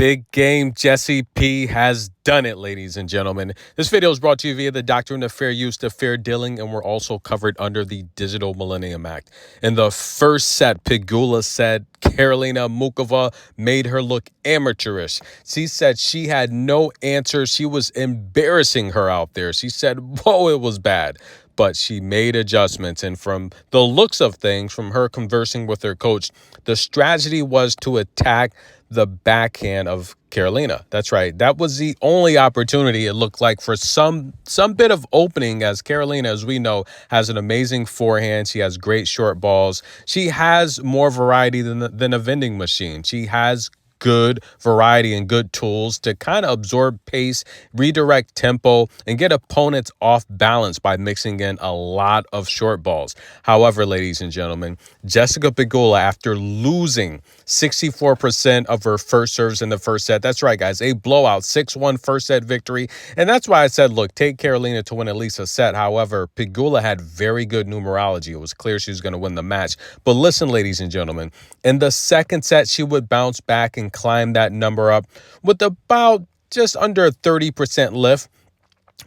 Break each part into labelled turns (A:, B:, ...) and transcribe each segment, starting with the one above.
A: big game. Jesse P has done it, ladies and gentlemen. This video is brought to you via the Doctrine of Fair Use to Fair Dealing, and we're also covered under the Digital Millennium Act. In the first set, Pegula said Karolina Muchova made her look amateurish. She said she had no answer. She was embarrassing her out there. She said, whoa, it was bad. But she made adjustments, and from the looks of things, from her conversing with her coach, the strategy was to attack the backhand of Karolina. That's right. That was the only opportunity it looked like for some bit of opening, as Karolina, as we know, has an amazing forehand. She has great short balls. She has more variety than a vending machine. She has good variety and good tools to kind of absorb pace, redirect tempo, and get opponents off balance by mixing in a lot of short balls. However, ladies and gentlemen, Jessica Pegula, after losing 64% of her first serves in the first set, that's right, guys, a blowout 6-1 first set victory. And that's why I said, look, take Karolina to win at least a set. However, Pegula had very good numerology. It was clear she was going to win the match. But listen, ladies and gentlemen, in the second set, she would bounce back and climb that number up with about just under a 30% lift.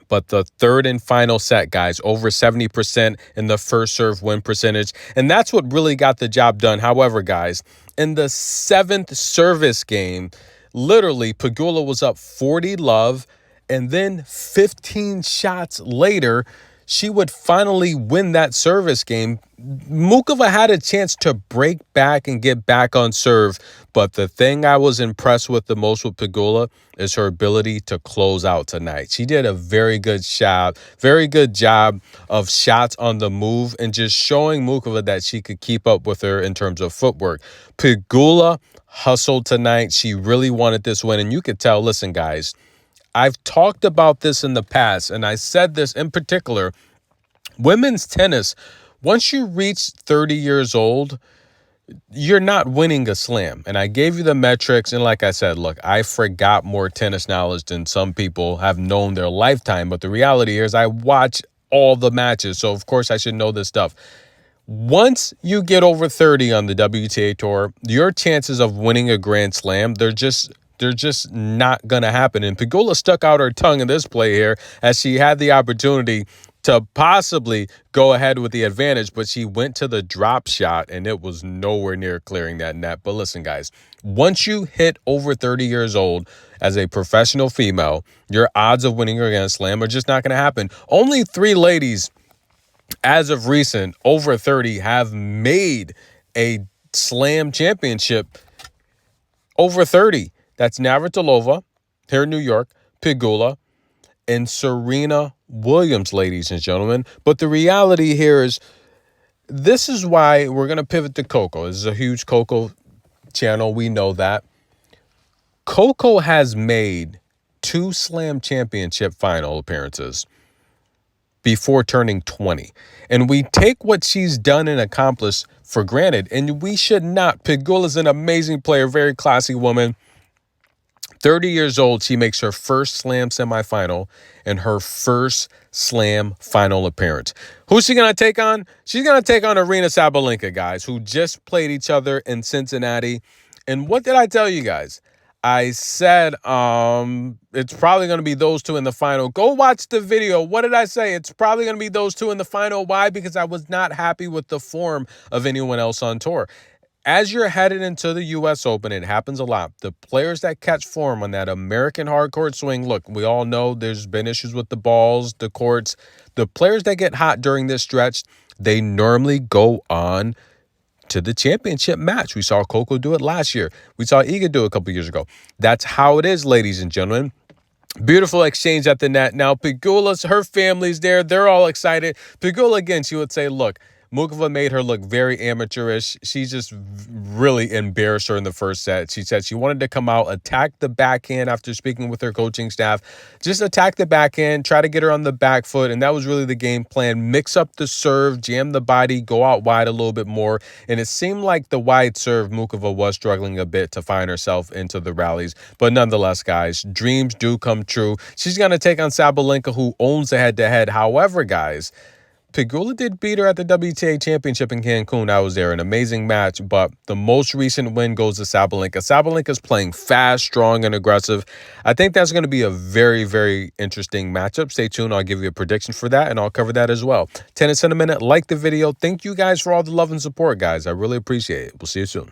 A: But the third and final set, guys, over 70% in the first serve win percentage. And that's what really got the job done. However, guys, in the seventh service game, literally, Pegula was up 40-love. And then 15 shots later, she would finally win that service game. Muchova had a chance to break back and get back on serve, but the thing I was impressed with the most with Pegula is her ability to close out tonight. She did a very good job of shots on the move and just showing Muchova that she could keep up with her in terms of footwork. Pegula hustled tonight. She really wanted this win, and you could tell, listen, guys, I've talked about this in the past, and I said this in particular, women's tennis, once you reach 30 years old, you're not winning a slam. And I gave you the metrics, and like I said, look, I forgot more tennis knowledge than some people have known their lifetime, but the reality is I watch all the matches, so of course I should know this stuff. Once you get over 30 on the WTA Tour, your chances of winning a Grand Slam, they're just not going to happen. And Pegula stuck out her tongue in this play here as she had the opportunity to possibly go ahead with the advantage, but she went to the drop shot and it was nowhere near clearing that net. But listen, guys, once you hit over 30 years old as a professional female, your odds of winning a Grand Slam are just not going to happen. Only 3 ladies as of recent over 30 have made a slam championship over 30. That's Navratilova here in New York, Pegula, and Serena Williams, ladies and gentlemen. But the reality here is this is why we're going to pivot to Coco. This is a huge Coco channel. We know that. Coco has made 2 Slam Championship final appearances before turning 20. And we take what she's done and accomplished for granted, and we should not. Pegula's an amazing player, very classy woman. 30 years old, she makes her first Slam semifinal and her first Slam final appearance. Who's she going to take on? She's going to take on Aryna Sabalenka, guys, who just played each other in Cincinnati. And what did I tell you guys? I said it's probably going to be those 2 in the final. Go watch the video. What did I say? It's probably going to be those 2 in the final. Why? Because I was not happy with the form of anyone else on tour. As you're headed into the U.S. Open, it happens a lot. The players that catch form on that American hardcourt swing, look, we all know there's been issues with the balls, the courts. The players that get hot during this stretch, they normally go on to the championship match. We saw Coco do it last year. We saw Iga do it a couple years ago. That's how it is, ladies and gentlemen. Beautiful exchange at the net. Now, Pegula's, her family's there. They're all excited. Pegula, again, she would say, look, Muchova made her look very amateurish. She just really embarrassed her in the first set. She said she wanted to come out, attack the backhand after speaking with her coaching staff. Just attack the backhand, try to get her on the back foot, and that was really the game plan. Mix up the serve, jam the body, go out wide a little bit more. And it seemed like the wide serve, Muchova was struggling a bit to find herself into the rallies. But nonetheless, guys, dreams do come true. She's going to take on Sabalenka, who owns the head-to-head. However, guys, Pegula did beat her at the WTA Championship in Cancun. I was there. An amazing match, but the most recent win goes to Sabalenka. Sabalenka's playing fast, strong, and aggressive. I think that's going to be a very, very interesting matchup. Stay tuned. I'll give you a prediction for that, and I'll cover that as well. Tennis in a minute. Like the video. Thank you guys for all the love and support, guys. I really appreciate it. We'll see you soon.